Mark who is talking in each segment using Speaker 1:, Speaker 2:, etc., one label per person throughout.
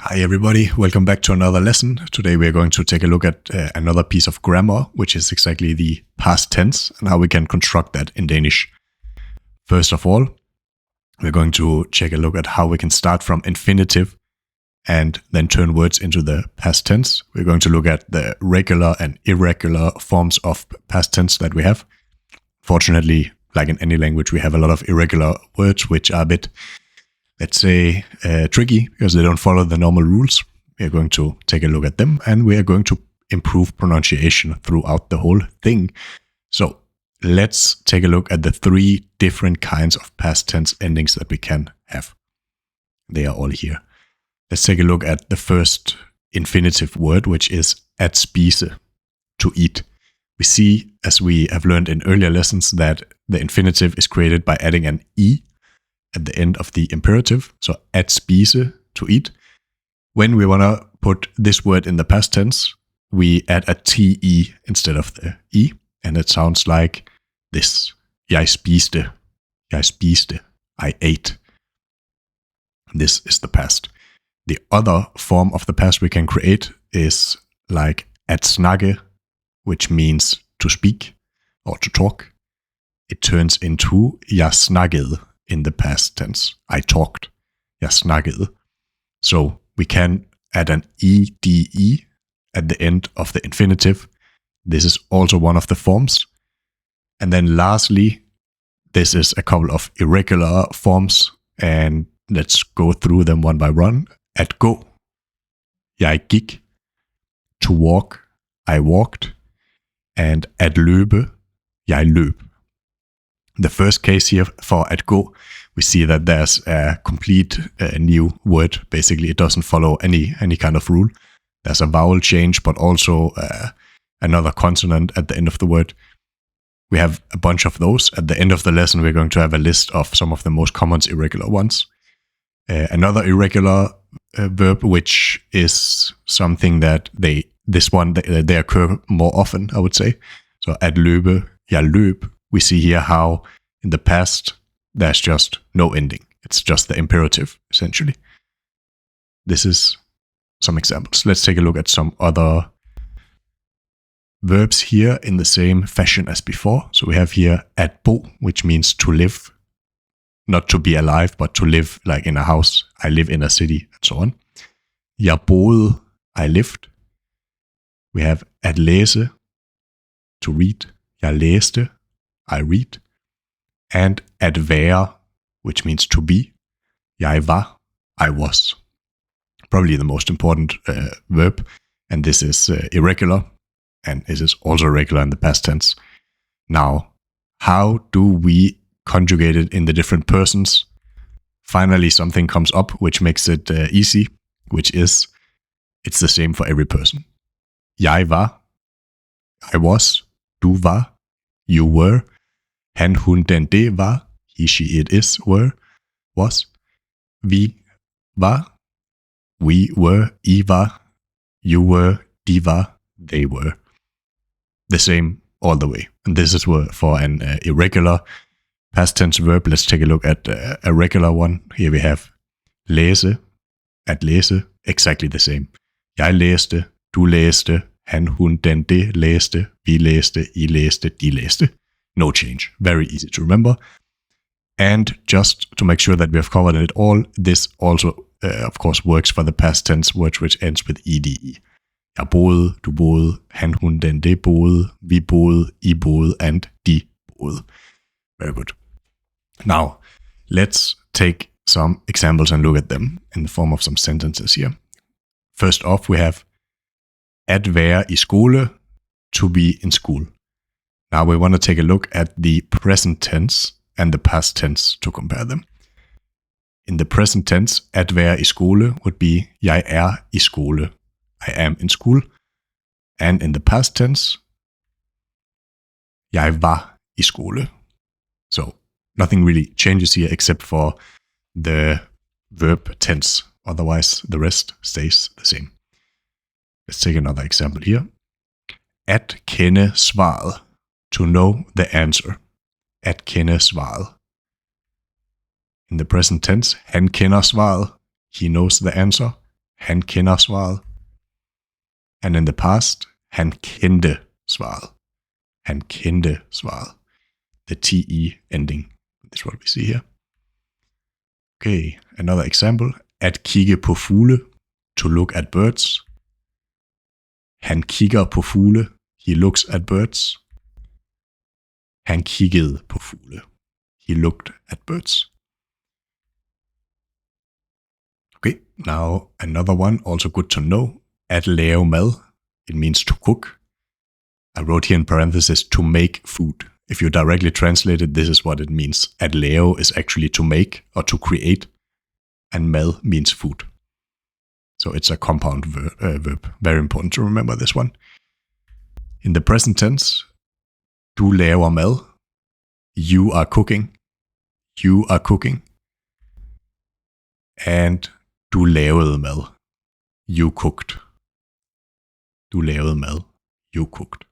Speaker 1: Hi everybody, welcome back to another lesson. Today we are going to take a look at another piece of grammar, which is exactly the past tense and how we can construct that in Danish. First of all, we're going to take a look at how we can start from infinitive and then turn words into the past tense. We're going to look at the regular and irregular forms of past tense that we have. Fortunately, like in any language, we have a lot of irregular words which are a bit, let's say, tricky because they don't follow the normal rules. We are going to take a look at them and we are going to improve pronunciation throughout the whole thing. So let's take a look at the three different kinds of past tense endings that we can have. They are all here. Let's take a look at the first infinitive word, which is at spise, to eat. We see, as we have learned in earlier lessons, that the infinitive is created by adding an e at the end of the imperative. So at spise, to eat. When we want to put this word in the past tense, we add a te instead of the e, and it sounds like this. Jeg spiste. Jeg spiste. I ate. This is the past. The other form of the past we can create is like at snakke, which means to speak or to talk. It turns into jeg snakkede in the past tense. I talked. Jeg snakkede. So we can add an ede at the end of the infinitive. This is also one of the forms. And then lastly, this is a couple of irregular forms, and let's go through them one by one. At gå, jeg gik. To walk, I walked. And at løbe, jeg løb. The first case here for at gå, we see that there's a complete new word. Basically, it doesn't follow any kind of rule. There's a vowel change, but also another consonant at the end of the word. We have a bunch of those. At the end of the lesson, we're going to have a list of some of the most common irregular ones. Another irregular verb, which is something that they occur more often, I would say. So at løbe, jeg løb. We see here how in the past there's just no ending. It's just the imperative, essentially. This is some examples. Let's take a look at some other verbs here in the same fashion as before. So we have here at bo, which means to live. Not to be alive, but to live like in a house. I live in a city, and so on. Jeg boede, I lived. We have at læse, to read. Jeg læste, I read. And at være, which means to be. Jeg var, I was. Probably the most important verb. And this is irregular. And this is also regular in the past tense. Now, how do we conjugate it in the different persons? Finally, something comes up which makes it easy, which is it's the same for every person. Jeg var, I was. Du var, you were. Han, hun, den, det var. He, she, it, is, were, was. Vi var. We were. I var. You were. De var. They were. The same all the way. And this is for an irregular past tense verb. Let's take a look at a regular one. Here we have læse, at læse, exactly the same. Jeg læste, du læste, han, hun, den, det læste, vi læste, I læste, de læste. No change. Very easy to remember. And just to make sure that we have covered it all, this also, of course, works for the past tense words which ends with ede. Jeg boede, du boede, han, hun, den, det boede, vi boede, I boede, and de boede. Very good. Now, let's take some examples and look at them in the form of some sentences here. First off, we have at være i skole, to be in school. Now we want to take a look at the present tense and the past tense to compare them. In the present tense, at være i skole would be jeg er i skole. I am in school. And in the past tense, jeg var i skole. So nothing really changes here except for the verb tense. Otherwise, the rest stays the same. Let's take another example here. At kende svaret. To know the answer. At kende svaret. In the present tense, han kender svaret. He knows the answer. Han kender svaret. And in the past, han kendte svaret. Han kendte svaret. The TE ending. That's what we see here. Okay, another example. At kigge på fugle. To look at birds. Han kigger på fugle. He looks at birds. Han kiggede på fugle. He looked at birds. Okay, now another one, also good to know. At lave mad, it means to cook. I wrote here in parentheses to make food. If you directly translate it, this is what it means. At lave is actually to make or to create, and mad means food. So it's a compound verb. Very important to remember this one. In the present tense, du laver mad. You are cooking. You are cooking. And du lavede mad. You cooked. Du lavede mad. You cooked.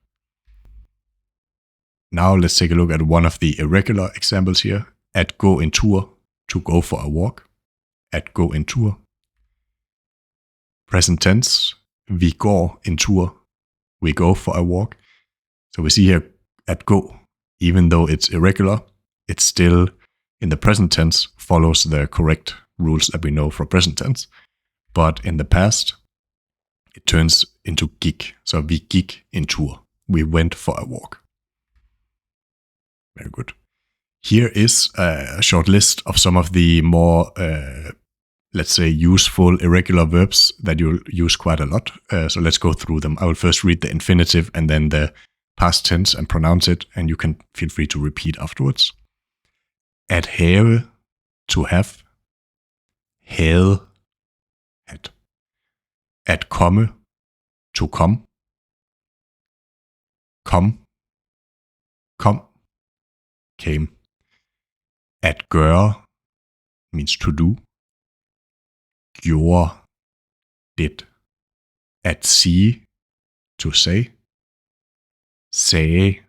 Speaker 1: Now let's take a look at one of the irregular examples here. At gå en tur. To go for a walk. At gå en tur. Present tense. Vi går en tur. We go for a walk. So we see here at gå. Even though it's irregular, it's still in the present tense follows the correct rules that we know for present tense. But in the past, it turns into gik. So vi gik en tur. We went for a walk. Very good. Here is a short list of some of the more, let's say, useful irregular verbs that you'll use quite a lot. So let's go through them. I will first read the infinitive and then the past tense and pronounce it, and you can feel free to repeat afterwards. At have, to have. Havde, had. At komme, to come. Kom, kom, came. At gøre means to do. Gjorde, did. At sige, to say. Sagde,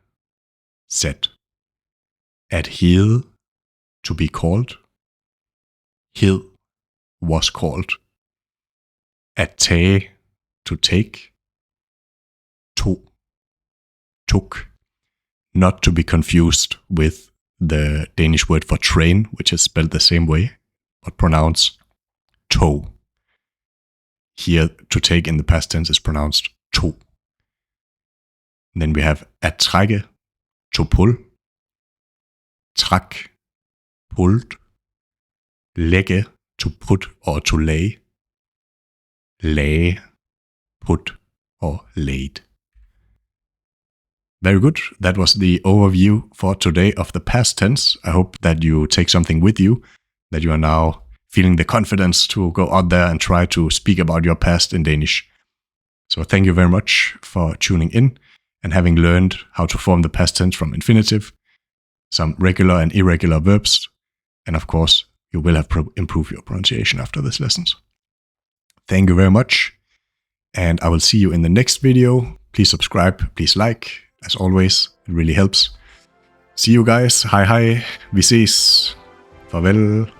Speaker 1: said. At hede, to be called. Hed, was called. At tage, to take. Tog, took. Not to be confused with the Danish word for train, which is spelled the same way, but pronounced tog. Here, to take in the past tense is pronounced tog. Then we have at trække, to pull. Trak, pulled. Lægge, to put or to lay. Lagde, put or laid. Very good. That was the overview for today of the past tense. I hope that you take something with you, that you are now feeling the confidence to go out there and try to speak about your past in Danish. So thank you very much for tuning in and having learned how to form the past tense from infinitive, some regular and irregular verbs, and of course, you will have improved your pronunciation after this lessons. Thank you very much, and I will see you in the next video. Please subscribe, please like. As always, it really helps. See you guys. Hej hej. Vi ses. Farvel.